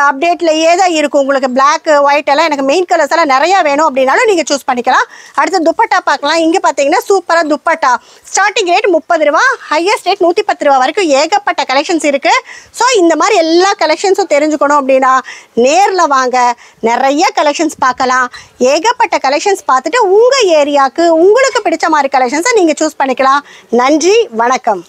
அப்டேட்லேயே தான் இருக்கும். உங்களுக்கு பிளாக் ஒயிட் எல்லாம் எனக்கு மெயின் கலர்ஸ் எல்லாம் நிறையா வேணும் அப்படின்னாலும் நீங்கள் சூஸ் பண்ணிக்கலாம். அடுத்து துப்பட்டா பார்க்கலாம். இங்கே பார்த்தீங்கன்னா சூப்பராக துப்பட்டா ஸ்டார்டிங் ரேட் 30 ரூபா, ஹையஸ்ட் ரேட் 110 ரூபா வரைக்கும் ஏகப்பட்ட கலெக்ஷன்ஸ் இருக்குது. ஸோ இந்த மாதிரி எல்லா கலெக்ஷன்ஸும் தெரிஞ்சுக்கணும் அப்படின்னா நேரில் வாங்க, நிறைய கலெக்ஷன்ஸ் பார்க்கலாம். ஏகப்பட்ட கலெக்ஷன்ஸ் பார்த்துட்டு உங்கள் ஏரியாவுக்கு உங்களுக்கு பிடிச்ச மாதிரி கலெக்ஷன்ஸை நீங்கள் சூஸ் பண்ணிக்கலாம். நன்றி, வணக்கம்.